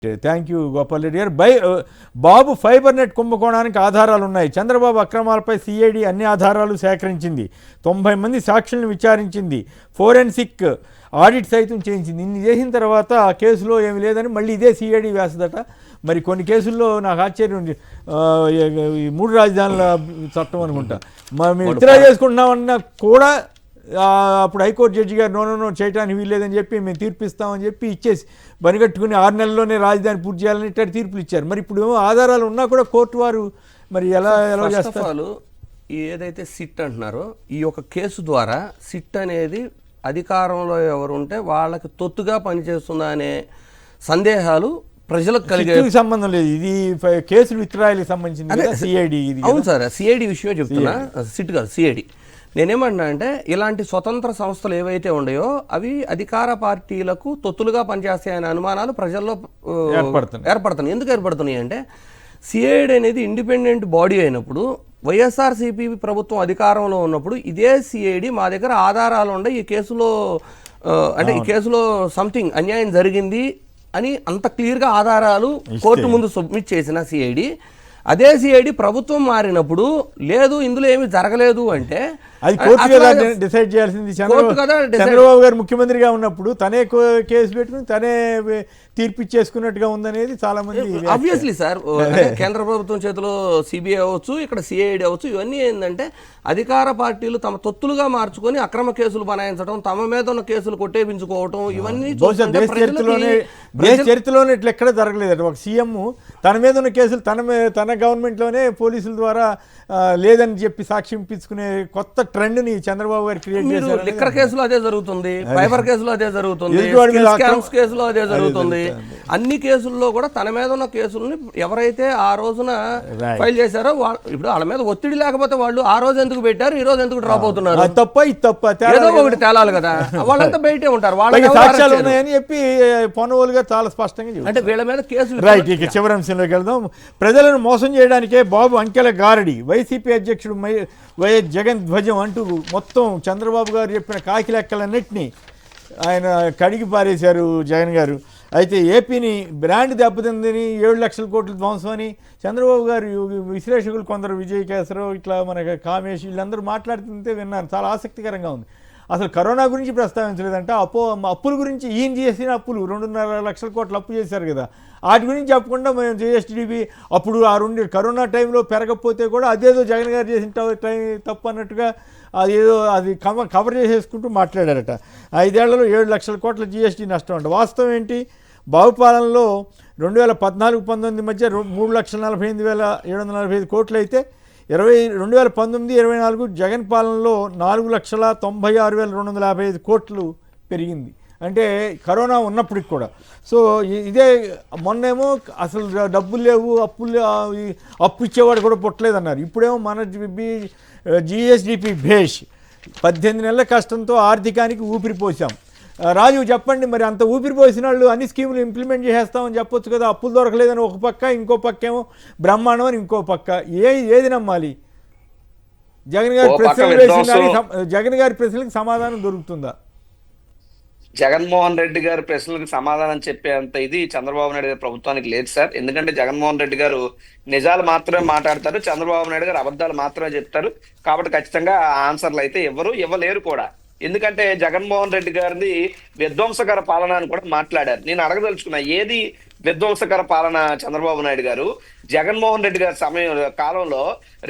Thank you Gopal Reddy గారు. బాబు fibre net కుంభకోణానికి ఆధారాలు ఉన్నాయి. చంద్రబాబు అక్రమాలపై సిఐడి అన్ని ఆధారాలు సేకరించింది. 90 మంది సాక్షులను విచారించింది. ఫోరెన్సిక్ ఆడిట్ సైతం చేయించింది. ఇన్ని చేసిన తర్వాత ఆ కేసులో ఏమి లేదని మళ్ళీ ఇదే సిఐడి వేస్తుందట. మరి కొన్ని కేసుల్లో నాకు ఆశ్చర్యం ఉంది. ఈ 3 రాజధానుల చట్టం అనుకుంటా మేము విత్డ్రా చేసుకుంటున్నామన్నా కూడా అప్పుడు హైకోర్టు జడ్జి గారు నో చేయడానికి వీల్లేదని చెప్పి మేము తీర్పిస్తామని చెప్పి ఇచ్చేసి బనిగట్టుకుని 6 నెలల్లోనే రాజధాని పూర్తి చేయాలని ఇట్లా తీర్పులు ఇచ్చారు. మరి ఇప్పుడు ఆధారాలు ఉన్నా కూడా కోర్టు వారు మరి ఎలా చేస్తారు? ఏదైతే సిట్ అంటున్నారో ఈ యొక్క కేసు ద్వారా సిట్ అనేది అధికారంలో ఎవరు ఉంటే వాళ్ళకి తొత్తుగా పనిచేస్తుందా అనే సందేహాలు ప్రజలకు కలిగే సంబంధం లేదు. ఇది కేసులు విత్డ్రాయల్కి సంబంధించింది సిఐడి. అవును సార్, సిఐడి విషయమే చెప్తున్నా, సిట్ కాదు సిఐడి. నేనేమంటున్నా అంటే ఇలాంటి స్వతంత్ర సంస్థలు ఏవైతే ఉన్నాయో అవి అధికార పార్టీలకు తొత్తులుగా పనిచేస్తాయనే అనుమానాలు ప్రజల్లో ఏర్పడుతున్నాయి. ఎందుకు ఏర్పడుతున్నాయి అంటే సిఐడి అనేది ఇండిపెండెంట్ బాడీ అయినప్పుడు వైఎస్ఆర్సీపీ ప్రభుత్వం అధికారంలో ఉన్నప్పుడు ఇదే సిఐడి మా దగ్గర ఆధారాలు ఉండే ఈ కేసులో అంటే ఈ కేసులో సంథింగ్ అన్యాయం జరిగింది అని అంత క్లియర్గా ఆధారాలు కోర్టు ముందు సబ్మిట్ చేసిన సిఐడి, అదే సిఐడి ప్రభుత్వం మారినప్పుడు లేదు ఇందులో ఏమి జరగలేదు అంటే అది కోర్టు కదా డిసైడ్ చేయాల్సింది. చంద్రబాబు గారు ముఖ్యమంత్రిగా ఉన్నప్పుడు తనే కేసు పెట్టుకుని తనే తీర్పిచ్చేసుకున్నట్టుగా ఉందనేది చాలా మంది. ఆబ్వియస్లీ సార్, కేంద్ర ప్రభుత్వం చేతిలో సిబిఐ అవ్వచ్చు, ఇక్కడ సిఐడి అవ్వచ్చు, ఇవన్నీ ఏంటంటే అధికార పార్టీలు తమ తొత్తులుగా మార్చుకొని అక్రమ కేసులు బనాయించడం, తమ మీద ఉన్న కేసులు కొట్టేపించుకోవటం, ఇవన్నీ దేశ చరిత్రలోనే ఇట్లా ఎక్కడ జరగలేదు. ఒక సీఎం తన మీద ఉన్న కేసులు తన గవర్నమెంట్లోనే పోలీసుల ద్వారా లేదని చెప్పి సాక్ష్యం ఇప్పించుకునే కొత్త ట్రెండ్ని చంద్రబాబు గారు క్రియేట్ చేశారు. లిక్కర్ కేసులో అదే జరుగుతుంది, ఫైబర్ కేసులో అదే జరుగుతుంది, స్కామ్స్ కేసులో అదే జరుగుతుంది. అన్ని కేసుల్లో కూడా తన మీద ఉన్న కేసులని ఎవరైతే ఆ రోజున ఫైల్ చేశారో ఇప్పుడు వాళ్ళ మీద ఒత్తిడి లేకపోతే వాళ్ళు ఆ రోజు ఎందుకు పెట్టారు, ఈ రోజు ఎందుకు డ్రాప్ అవుతున్నారు, ఏదో ఒకటి తేలాలి కదా. వాళ్ళంతా బయటే ఉంటారు, వాళ్ళకి సాక్ష్యాలు ఉన్నాయని చెప్పి పొన్నవోలు గారు చాలా స్పష్టంగా అంటే వీళ్ళ మీద కేసులు. రైట్, ఇక చివరి అంశంలోకి వెళ్దాం. ప్రజలను మోసం చేయడానికే బాబు అంకెల గారడి, వైసీపీ అధ్యక్షుడు వైఎస్ జగన్ ధ్వజం అంటూ మొత్తం చంద్రబాబు గారు చెప్పిన కాకి లెక్కలన్నింటినీ ఆయన కడిగి పారేశారు జగన్ గారు. అయితే ఏపీని బ్రాండ్ దెబ్బతిందని 7 లక్షల కోట్ల ధ్వంసం అని చంద్రబాబు గారు విశ్లేషకులు కొందరు విజయ్ కేసరావు ఇట్లా మనకి కామేష్ వీళ్ళందరూ మాట్లాడుతుంటే విన్నాను. చాలా ఆసక్తికరంగా ఉంది. అసలు కరోనా గురించి ప్రస్తావించలేదంట. అప్పుల గురించి ఈయన చేసిన అప్పులు 2.5 లక్షల కోట్లు అప్పు చేశారు కదా, వాటి గురించి చెప్పకుండా మేము జిఎస్టీడీ అప్పుడు ఆ కరోనా టైంలో పెరగకపోతే కూడా అదేదో జగన్ గారు చేసిన తప్పు అన్నట్టుగా అదేదో అది కవర్ చేసేసుకుంటూ మాట్లాడారట. 5 ఏళ్లలో 7 లక్షల కోట్ల జిఎస్టీ నష్టం అంట. వాస్తవం ఏంటి? బాబుపాలనలో 2014-19 మధ్య 3,48,745 కోట్లు అయితే 2019-24 జగన్ పాలనలో 4,96,255 కోట్లు పెరిగింది. అంటే కరోనా ఉన్నప్పటికి కూడా. సో ఇదే మొన్నేమో అసలు డబ్బులు లేవు, అప్పు ఇచ్చేవాడు కూడా పుట్టలేదన్నారు. ఇప్పుడేమో మన జిఎస్డిపి భేష్ 18 నెలల కష్టంతో ఆర్థికానికి ఊపిరిపోసాం. రాజు చెప్పండి, మరి అంత ఊపిరిపోసిన వాళ్ళు అన్ని స్కీములు ఇంప్లిమెంట్ చేసేస్తామని చెప్పొచ్చు కదా. అప్పులు దొరకలేదని ఒక పక్క, ఇంకో పక్క ఏమో బ్రహ్మాండం అని ఇంకో పక్క. ఏది నమ్మాలి? జగన్ గారి ప్రశ్నలకు సమాధానం దొరుకుతుందా? జగన్మోహన్ రెడ్డి గారి ప్రశ్నలకు సమాధానం చెప్పేంత ఇది చంద్రబాబు నాయుడు గారి ప్రభుత్వానికి లేదు సార్. ఎందుకంటే జగన్మోహన్ రెడ్డి గారు నిజాలు మాత్రమే మాట్లాడతారు, చంద్రబాబు నాయుడు గారు అబద్ధాలు మాత్రమే చెప్తారు. కాబట్టి ఖచ్చితంగా ఆన్సర్లు అయితే ఇవ్వలేరు కూడా. ఎందుకంటే జగన్మోహన్ రెడ్డి గారిది విధ్వంసకర పాలన అని కూడా మాట్లాడారు. నేను అడగదలుచుకున్నా, ఏది విధ్వంసకర పాలన చంద్రబాబు నాయుడు గారు? జగన్మోహన్ రెడ్డి గారి కాలంలో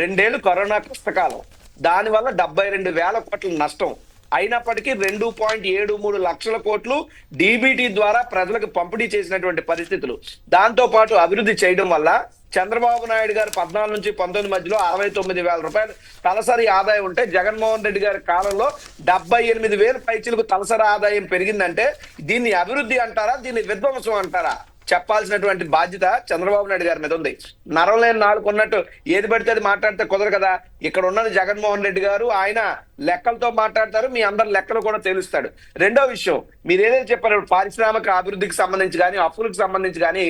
2 ఏళ్ళు కరోనా కష్టకాలం, దానివల్ల 72,000 కోట్ల నష్టం అయినప్పటికీ 2.73 లక్షల కోట్లు డీబీటీ ద్వారా ప్రజలకు పంపిణీ చేసినటువంటి పరిస్థితులు. దాంతో పాటు అభివృద్ధి చేయడం వల్ల చంద్రబాబు నాయుడు గారు 14 నుంచి 19 మధ్యలో 69,000 రూపాయలు తలసరి ఆదాయం ఉంటే జగన్మోహన్ రెడ్డి గారి కాలంలో 78,000 పైచీలకు తలసరి ఆదాయం పెరిగిందంటే దీన్ని అభివృద్ధి అంటారా, దీన్ని విధ్వంసం అంటారా? చెప్పాల్సినటువంటి బాధ్యత చంద్రబాబు నాయుడు గారి మీద ఉంది. నరవలేని నాలుగు ఉన్నట్టు ఏది పడితే అది మాట్లాడితే కుదరదు కదా. ఇక్కడ ఉన్నది జగన్మోహన్ రెడ్డి గారు, ఆయన లెక్కలతో మాట్లాడతారు, మీ అందరి లెక్కలు కూడా తెలుస్తాడు. రెండో విషయం, మీరు ఏదైతే చెప్పారు పారిశ్రామిక అభివృద్ధికి సంబంధించి కానీ అప్పులకు సంబంధించి కానీ,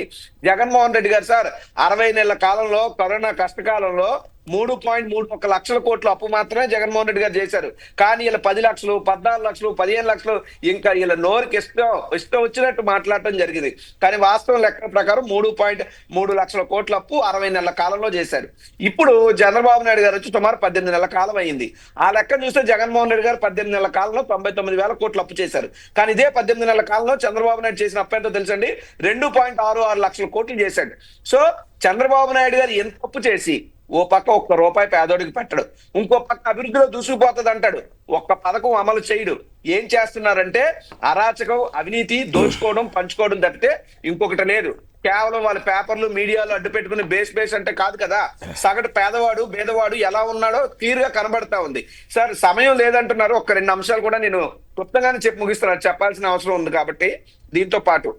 జగన్మోహన్ రెడ్డి గారు సార్ 60 నెలల కాలంలో కరోనా కష్టకాలంలో 3.31 లక్షల కోట్ల అప్పు మాత్రమే జగన్మోహన్ రెడ్డి గారు చేశారు. కానీ ఇలా 10 లక్షలు, 14 లక్షలు, 15 లక్షలు ఇంకా ఇలా నోరుకి ఇష్టం వచ్చినట్టు మాట్లాడటం జరిగింది. కానీ వాస్తవం లెక్క ప్రకారం 3.3 లక్షల కోట్ల అప్పు 60 నెలల కాలంలో చేశారు. ఇప్పుడు చంద్రబాబు నాయుడు గారు వచ్చి సుమారు 18 నెలల కాలం అయింది. ఆ లెక్క చూస్తే జగన్మోహన్ రెడ్డి గారు 18 నెలల కాలంలో 99,000 కోట్లు అప్పు చేశారు. కానీ ఇదే 18 నెలల కాలంలో చంద్రబాబు నాయుడు చేసిన అప్పు ఎంతో తెలుసండి, 2.66 లక్షల కోట్లు చేశాడు. సో చంద్రబాబు నాయుడు గారు ఎంత అప్పు చేసి ఓ పక్క ఒక్క రూపాయి పేదోడికి పెట్టడు, ఇంకో పక్క అభివృద్ధిలో దూసుకుపోతుంది అంటాడు, ఒక్క పథకం అమలు చేయడు. ఏం చేస్తున్నారంటే అరాచకం, అవినీతి, దోచుకోవడం, పంచుకోవడం తప్పితే ఇంకొకటి లేదు. కేవలం వాళ్ళ పేపర్లు, మీడియాలో అడ్డు పెట్టుకుని బేస్ అంటే కాదు కదా. సగటు పేదవాడు, పేదవాడు ఎలా ఉన్నాడో క్లియర్ గా కనబడతా ఉంది. సార్ సమయం లేదంటున్నారు, ఒక్క 2 అంశాలు కూడా నేను క్లుప్తంగానే చెప్పి ముగిస్తున్నాను, చెప్పాల్సిన అవసరం ఉంది కాబట్టి. దీంతో పాటు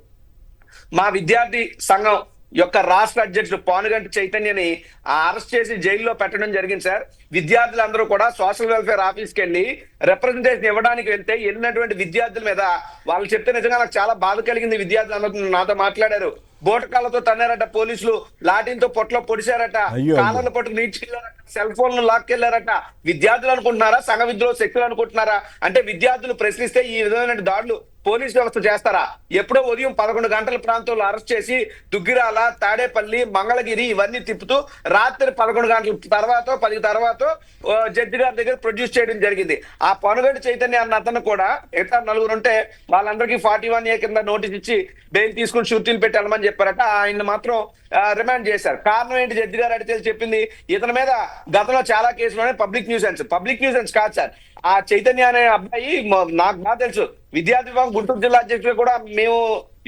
మా విద్యార్థి సంఘం యొక్క రాష్ట్ర అధ్యక్షుడు పానుగంటి చైతన్యని అరెస్ట్ చేసి జైల్లో పెట్టడం జరిగింది సార్. విద్యార్థులందరూ కూడా సోషల్ వెల్ఫేర్ ఆఫీస్కి వెళ్ళి రిప్రజెంటేషన్ ఇవ్వడానికి వెళ్తే వెళ్ళినటువంటి విద్యార్థుల మీద వాళ్ళు చెప్తే నిజంగా నాకు చాలా బాధ కలిగింది. విద్యార్థులు నాతో మాట్లాడారు. బోటకాలతో తన్నారట పోలీసులు, లాఠీలతో పొట్లో పొడిచారట, కాళ్ళ పట్టుకు నీడ్చుకెళ్లారట, సెల్ ఫోన్లు లాక్కెళ్లారట. విద్యార్థులు అనుకుంటున్నారా సంఘ విద్రోహ శక్తులు అనుకుంటున్నారా? అంటే విద్యార్థులు ప్రశ్నిస్తే ఈ విధమైన దాడులు పోలీసు వ్యవస్థ చేస్తారా? ఎప్పుడో ఉదయం 11 గంటల ప్రాంతంలో అరెస్ట్ చేసి దుగ్గిరాల, తాడేపల్లి, మంగళగిరి ఇవన్నీ తిప్పుతూ రాత్రి 11 గంటల తర్వాత 10 తర్వాత జడ్జి గారి దగ్గర ప్రొడ్యూస్ చేయడం జరిగింది. ఆ పనుగంటి చైతన్య అన్న అతను కూడా ఇతర 4 ఉంటే వాళ్ళందరికీ 41A కింద నోటీస్ ఇచ్చి బెయిల్ తీసుకుని షూటీలు పెట్టి వెళ్ళమని చెప్పారట. ఆయన మాత్రం రిమాండ్ చేశారు. కారణం ఏంటి? జడ్జి గారు అడిగితే చెప్పింది ఇతని మీద గతంలో చాలా కేసులోనే పబ్లిక్ న్యూసెన్స్ కాదు సార్. ఆ చైతన్య అనే అబ్బాయి నాకు బాగా తెలుసు. విద్యార్థి విభాగం గుంటూరు జిల్లా అధ్యక్షుడు కూడా మేము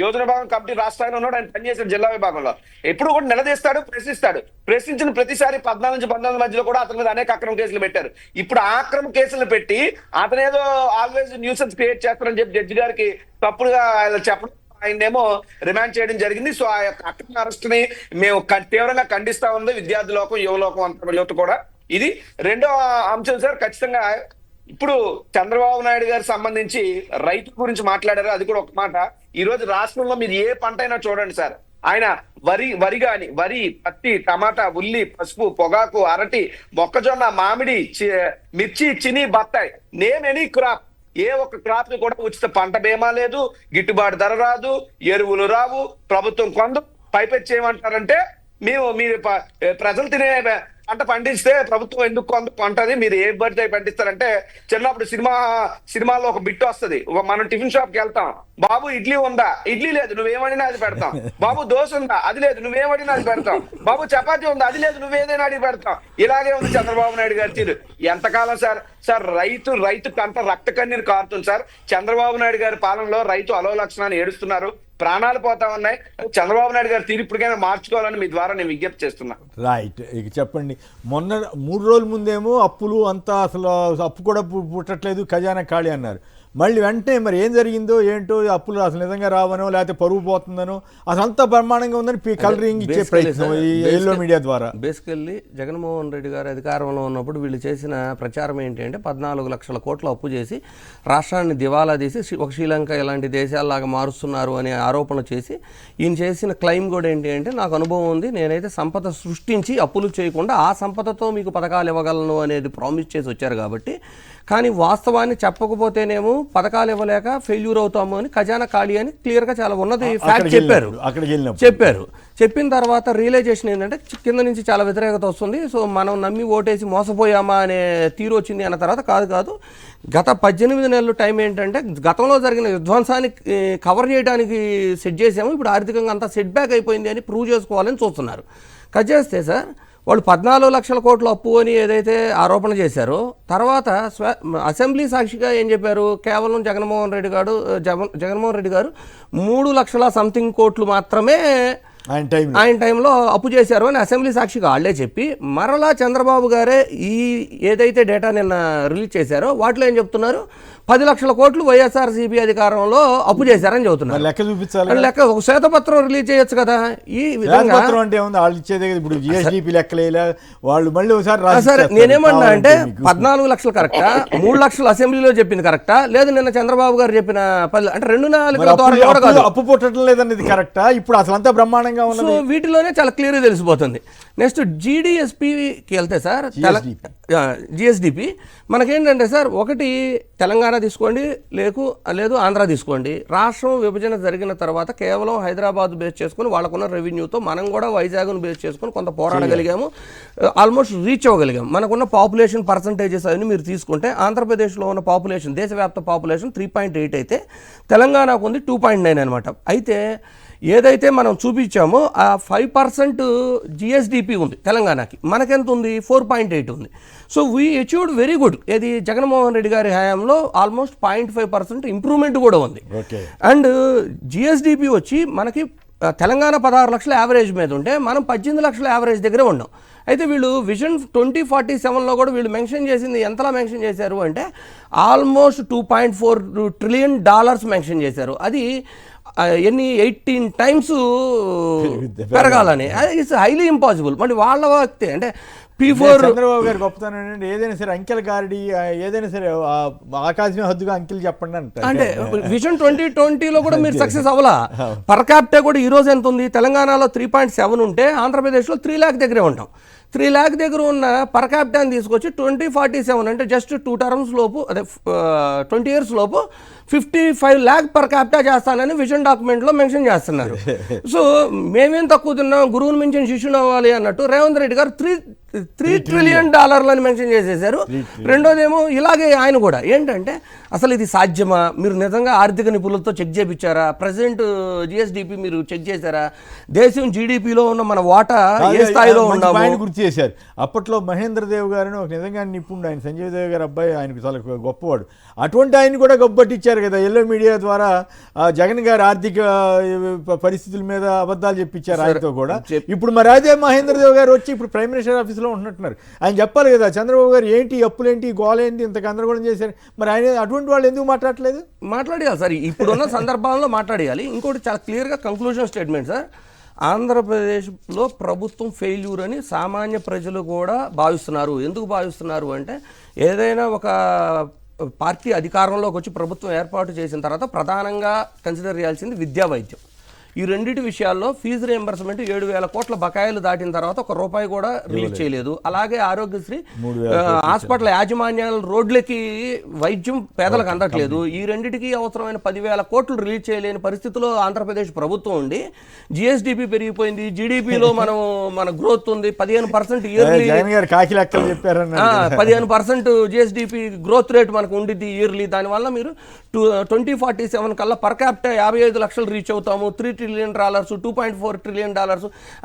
యోజన విభాగం కమిటీ రాష్ట్రంలో ఉన్నాడు. ఆయన పనిచేశాడు జిల్లా విభాగంలో. ఎప్పుడు కూడా నిలదీస్తాడు, ప్రశ్నిస్తాడు. ప్రశ్నించిన ప్రతిసారి 14 నుంచి 19 మధ్యలో కూడా అతని మీద అనేక అక్రమ కేసులు పెట్టారు. ఇప్పుడు ఆ అక్రమ కేసులు పెట్టి అతనేదో ఆల్వేస్ న్యూసెన్స్ క్రియేట్ చేస్తారని చెప్పి జడ్జి గారికి తప్పుడుగా చెప్పడం, ఆయనేమో రిమాండ్ చేయడం జరిగింది. సో ఆ యొక్క అక్రమ అరెస్ట్ ని మేము తీవ్రంగా ఖండిస్తా ఉంది విద్యార్థి లోకం, యువలోకం అంత యువత కూడా. ఇది రెండో అంశం సార్. ఖచ్చితంగా ఇప్పుడు చంద్రబాబు నాయుడు గారికి సంబంధించి రైతుల గురించి మాట్లాడారు. అది కూడా ఒక మాట. ఈ రోజు రాష్ట్రంలో మీరు ఏ పంట అయినా చూడండి సార్, ఆయన వరి గాని, వరి, పత్తి, టమాటా, ఉల్లి, పసుపు, పొగాకు, అరటి, మొక్కజొన్న, మామిడి, మిర్చి, చిని, బత్తాయి, నేమ్ ఎనీ క్రాప్, ఏ ఒక్క క్రాప్ కి కూడా ఉచిత పంట బీమా లేదు, గిట్టుబాటు ధర రాదు, ఎరువులు రావు, ప్రభుత్వం కొందు. పైపెచ్చి చేయమంటారంటే మీరు ప్రజలు తినే పంట పండిస్తే ప్రభుత్వం ఎందుకు కొంటది, మీరు ఏ పడితే పండిస్తారంటే, చిన్నప్పుడు సినిమాలో ఒక బిట్ వస్తుంది. మనం టిఫిన్ షాప్ కి వెళ్తాం, బాబు ఇడ్లీ ఉందా, ఇడ్లీ లేదు, నువ్వేమడినా అది పెడతాం. బాబు దోశ ఉందా, అది లేదు, నువ్వేమడినా అది పెడతాం. బాబు చపాతీ ఉందా, అది లేదు, నువ్వేదైనా అడిగి పెడతాం. ఇలాగే ఉంది చంద్రబాబు నాయుడు గారి తీరు. ఎంతకాలం సార్ రైతు కంట రక్త కన్నీరు కారుతుంది సార్. చంద్రబాబు నాయుడు గారి పాలనలో రైతు అలోలక్షణాన్ని ఏడుస్తున్నారు, ప్రాణాలు పోతా ఉన్నాయి. చంద్రబాబు నాయుడు గారు తీరు ఇప్పటికైనా మార్చుకోవాలని మీ ద్వారా నేను విజ్ఞప్తి చేస్తున్నా. రైట్, ఇక చెప్పండి. మొన్న 3 రోజుల ముందేమో అప్పులు అంతా అసలు అప్పు కూడా పుట్టట్లేదు, ఖజానా ఖాళీ అన్నారు. మళ్ళీ వెంటనే మరి ఏం జరిగిందో ఏంటో, అప్పులు అసలు నిజంగా రావనో లేకపోతే పరువు పోతుందనో, అసంతా బ్రహ్మాండంగా ఉందని కలరింగ్ ఇచ్చే ప్రయత్నం ఈ ఎల్లో మీడియా ద్వారా. బేసికల్లీ జగన్మోహన్ రెడ్డి గారు అధికారంలో ఉన్నప్పుడు వీళ్ళు చేసిన ప్రచారం ఏంటి అంటే 14 లక్షల కోట్ల అప్పు చేసి రాష్ట్రాన్ని దివాలా తీసి ఒక శ్రీలంక ఇలాంటి దేశాల్లాగా మారుస్తున్నారు అనే ఆరోపణ చేసి, ఈయన చేసిన క్లెయిమ్ కూడా ఏంటి అంటే, నాకు అనుభవం ఉంది, నేనైతే సంపద సృష్టించి అప్పులు చేయకుండా ఆ సంపదతో మీకు పథకాలు ఇవ్వగలను అనేది ప్రామిస్ చేసి వచ్చారు. కాబట్టి కానీ వాస్తవాన్ని చెప్పకపోతేనేమో పథకాలు ఇవ్వలేక ఫెయిల్యూర్ అవుతాము అని, ఖజానా ఖాళీ అని క్లియర్గా చాలా ఉన్నది ఫ్యాక్ట్ చెప్పారు. చెప్పిన తర్వాత రియలైజేషన్ ఏంటంటే కింద నుంచి చాలా వ్యతిరేకత వస్తుంది. సో మనం నమ్మి ఓటేసి మోసపోయామా అనే తీరు వచ్చింది అన్న తర్వాత కాదు గత 18 నెలలు టైం ఏంటంటే గతంలో జరిగిన విధ్వంసాన్ని కవర్ చేయడానికి సెట్ చేసాము, ఇప్పుడు ఆర్థికంగా అంతా సెట్ బ్యాక్ అయిపోయింది అని ప్రూవ్ చేసుకోవాలని చూస్తున్నారు. కట్ చేస్తే సార్ వాళ్ళు 14 లక్షల కోట్ల అప్పు అని ఏదైతే ఆరోపణ చేశారో, తర్వాత అసెంబ్లీ సాక్షిగా ఏం చెప్పారు, కేవలం జగన్మోహన్ రెడ్డి గారు 3 లక్షల సంథింగ్ కోట్లు మాత్రమే ఆయన టైంలో అప్పు చేశారు అని అసెంబ్లీ సాక్షిగా వాళ్లే చెప్పి, మరలా చంద్రబాబు గారే ఈ ఏదైతే డేటా నిన్న రిలీజ్ చేశారో వాటిలో ఏం చెప్తున్నారు, 10 లక్షల కోట్లు వైఎస్ఆర్సీపీ అధికారంలో అప్పు చేశారని చెబుతున్నారు. లెక్క చూపించాలి, లెక్క ఒక శ్వేతపత్రం రిలీజ్ చేయొచ్చు కదా. ఈ విధంగా శ్వేతపత్రం అంటే ఉంది వాళ్ళు ఇచ్చేదే కదా. ఇప్పుడు జిఎస్డిపి లెక్కలేలా వాళ్ళు మళ్ళీ ఒకసారి సరే నేనేమన్నా అంటే 14 లక్షలు కరెక్టా, 3 లక్షలు అసెంబ్లీలో చెప్పింది కరెక్టా, లేదు నిన్న చంద్రబాబు గారు చెప్పిన 10 అంటే 2-4 ద్వారా కాదు. అప్పు పుట్టడం లేదన్నది కరెక్టా? ఇప్పుడు అసలు అంతా బ్రహ్మాండంగా ఉన్నది. సో వీటిలోనే చాలా క్లియర్గా తెలిసిపోతుంది. నెక్స్ట్ జీడిఎస్పీకి వెళ్తే సార్, జిఎస్డిపి మనకేంటంటే సార్, ఒకటి తెలంగాణ తీసుకోండి, లేదు ఆంధ్ర తీసుకోండి. రాష్ట్రం విభజన జరిగిన తర్వాత కేవలం హైదరాబాద్ బేస్ చేసుకుని వాళ్ళకున్న రెవెన్యూతో మనం కూడా వైజాగ్ను బేస్ చేసుకుని కొంత పోరాడగలిగాము, ఆల్మోస్ట్ రీచ్ అవ్వగలిగాము. మనకున్న పాపులేషన్ పర్సంటేజెస్ అవన్నీ మీరు తీసుకుంటే ఆంధ్రప్రదేశ్లో ఉన్న పాపులేషన్, దేశవ్యాప్త పాపులేషన్ 3.8 అయితే తెలంగాణకు ఉంది 2.9 అనమాట. అయితే ఏదైతే మనం చూపించామో ఆ 5% జిఎస్డిపి ఉంది తెలంగాణకి, మనకెంత ఉంది 4.8 ఉంది. So we achieved very good. ఏది జగన్మోహన్ రెడ్డి గారి హయాంలో ఆల్మోస్ట్ 0.5% ఇంప్రూవ్మెంట్ కూడా ఉంది. అండ్ జిఎస్డిపి వచ్చి మనకి తెలంగాణ 16 లక్షల యావరేజ్ మీద ఉంటే మనం 18 లక్షల యావరేజ్ దగ్గరే ఉన్నాం. అయితే వీళ్ళు విజన్ 2047లో కూడా వీళ్ళు మెన్షన్ చేసింది ఎంతలా మెన్షన్ చేశారు అంటే ఆల్మోస్ట్ $2.4 ట్రిలియన్ మెన్షన్ చేశారు. అది 18 టైమ్స్ పెరగాలని. It's highly impossible. మరి వాళ్ళ వ్యక్తి అంటే P4 చంద్రబాబు గారు గొప్పతనం ఏంటంటే ఏదైనా సరే అంకెల గారడి, ఏదైనా సరే ఆకాశమే హద్దుగా అంకెలు చెప్పండి అంటే విజన్ 2020లో కూడా మీరు సక్సెస్ అవ్వాలా. పర్ క్యాపిటా కూడా ఈ రోజు ఎంత ఉంది? తెలంగాణలో 3.7 ఉంటే ఆంధ్రప్రదేశ్లో 3 లాక్ దగ్గరే ఉంటాం. 3 లాక్ దగ్గర ఉన్న పర్ క్యాపిటాని తీసుకొచ్చి 2047 అంటే జస్ట్ 2 టర్మ్స్ లోపు, అదే 20 years లోపు 55 లాక్ పర్ క్యాపిటా చేస్తానని విజన్ డాక్యుమెంట్లో మెన్షన్ చేస్తున్నారు. సో మేమేం తక్కువ తిన్నాం, గురువుని మించిన శిష్యుని అవ్వాలి అన్నట్టు రేవంత్ రెడ్డి గారు $3 ట్రిలియన్ అని మెన్షన్ చేసేసారు. రెండోదేమో ఇలాగే ఆయన కూడా ఏంటంటే అసలు ఇది సాధ్యమా, మీరు నిజంగా ఆర్థిక నిపుణులతో చెక్ చేయించారా, ప్రజెంట్ జిఎస్డిపి మీరు చెక్ చేశారా, దేశం జీడిపిలో ఉన్న మన వాటా ఏ స్థాయిలో ఉన్నాము గుర్తు చేశారు. అప్పట్లో మహేంద్ర దేవ్ గారిని ఒక నిజంగా నిపుణుడు, ఆయన సంజయ్ దేవ్ గారి అబ్బాయి, ఆయనకు చాలా గొప్పవాడు. అటువంటి ఆయన కూడా గొప్పట్టించారు కదా ఎల్లో మీడియా ద్వారా. జగన్ గారి ఆర్థిక పరిస్థితుల మీద అబద్ధాలు చెప్పించారు ఆయనతో కూడా. ఇప్పుడు మరి అదే మహేంద్ర దేవ్ గారు వచ్చి ఇప్పుడు ప్రైమ్ మినిస్టర్ ఆఫీస్లో ఉంటున్నారు. ఆయన చెప్పాలి కదా చంద్రబాబు గారు ఏంటి అప్పులేంటి గోలేంటి ఇంత గందరగోళం చేశారు. మరి ఆయన అటువంటి వాళ్ళు ఎందుకు మాట్లాడలేదు? మాట్లాడేయాలి సార్, ఇప్పుడున్న సందర్భాల్లో మాట్లాడేయాలి. ఇంకోటి చాలా క్లియర్గా కంక్లూజన్ స్టేట్మెంట్ సార్, ఆంధ్రప్రదేశ్లో ప్రభుత్వం ఫెయిల్యూర్ అని సామాన్య ప్రజలు కూడా భావిస్తున్నారు. ఎందుకు భావిస్తున్నారు అంటే ఏదైనా ఒక పార్టీ అధికారంలోకి వచ్చి ప్రభుత్వం ఏర్పాటు చేసిన తర్వాత ప్రధానంగా కన్సిడర్ చేయాల్సింది విద్యా వైద్యం. ఈ రెండింటి విషయాల్లో ఫీజు రియంబర్స్మెంట్ 7,000 కోట్ల బకాయిలు దాటిన తర్వాత ₹1 కూడా రిలీజ్ చేయలేదు. అలాగే ఆరోగ్యశ్రీ హాస్పిటల్ యాజమాన్యాలు రోడ్లకి వైద్యం పేదలకు అందట్లేదు. ఈ రెండింటికి అవసరమైన 10,000 కోట్లు రిలీజ్ చేయలేని పరిస్థితిలో ఆంధ్రప్రదేశ్ ప్రభుత్వం ఉండి జిఎస్డిపి పెరిగిపోయింది, జీడిపిలో మన గ్రోత్ ఉంది 15% ఇయర్లీ, 15% జిఎస్డిపి గ్రోత్ రేట్ మనకు ఉండిద్ది ఇయర్లీ. దానివల్ల మీరు 2047 కల్లా పర్ క్యాపిటా 55 లక్షలు రీచ్ అవుతాము, $3 ట్రిలియన్, $2.4 ట్రిలియన్.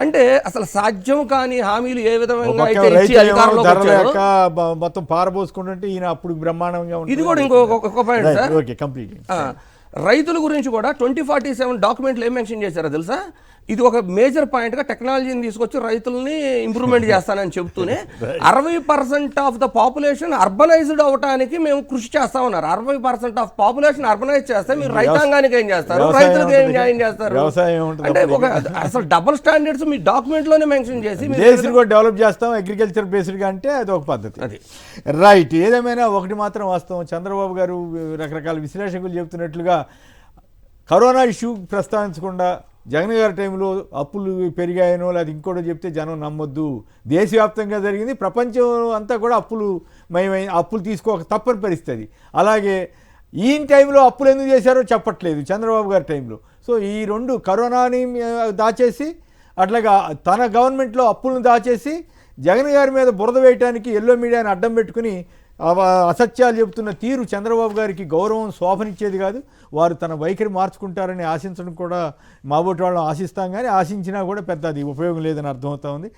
అంటే అసలు సాధ్యం కాని హామీలు ఏ విధంగా అయితే ఇచ్చి అధికారంలోకి వచ్చారో మొత్తం పారబోసుకుంటుంటే ఈయన అప్పుడు బ్రహ్మాండంగా. ఇది కూడా ఇంకొక పాయింట్ సార్, కంప్లీట్ రైతుల గురించి కూడా 2047 డాక్యుమెంట్లు ఏం మెన్షన్ చేశారో తెలుసా? ఇది ఒక మేజర్ పాయింట్గా టెక్నాలజీని తీసుకొచ్చి రైతుల్ని ఇంప్రూవ్మెంట్ చేస్తానని చెప్తూనే 60% ఆఫ్ ద పాపులేషన్ అర్బనైజ్డ్ అవడానికి మేము కృషి చేస్తామన్నారు. 60% ఆఫ్ పాపులేషన్ అర్బనైజ్ చేస్తే మీరు రైతాంగానికి ఏం చేస్తారు, రైతులకు ఏం న్యాయం చేస్తారు? అంటే ఒక అసలు డబుల్ స్టాండర్డ్స్ మీ డాక్యుమెంట్లోనే మెన్షన్ చేసి డెవలప్ చేస్తాం అగ్రికల్చర్ బేస్డ్గా అంటే అది ఒక పద్ధతి. అది రైట్. ఏదేమైనా ఒకటి మాత్రం వాస్తవం, చంద్రబాబు గారు రకరకాల విశ్లేషకులు చెబుతున్నట్లుగా కరోనా ఇష్యూ ప్రస్తావించకుండా జగన్ గారి టైంలో అప్పులు పెరిగాయనో లేదా ఇంకోటో చెప్తే జనం నమ్మొద్దు. దేశవ్యాప్తంగా జరిగింది, ప్రపంచం అంతా కూడా అప్పులు తీసుకోక తప్పని పరిస్థితి. అలాగే ఈయన టైంలో అప్పులు ఎందుకు చేశారో చెప్పట్లేదు చంద్రబాబు గారి టైంలో. సో ఈ రెండు కరోనాని దాచేసి అట్లాగా తన గవర్నమెంట్లో అప్పులను దాచేసి జగన్ గారి మీద బురద వేయడానికి ఎల్లో మీడియాని అడ్డం పెట్టుకుని అసత్యాలు చెబుతున్న తీరు చంద్రబాబు గారికి గౌరవం శోభనిచ్చేది కాదు. వారు తన వైఖరి మార్చుకుంటారని ఆశించడం కూడా మాబోటి వాళ్ళం ఆశిస్తాం, కానీ ఆశించినా కూడా పెద్ద అది ఉపయోగం లేదని అర్థమవుతా ఉంది.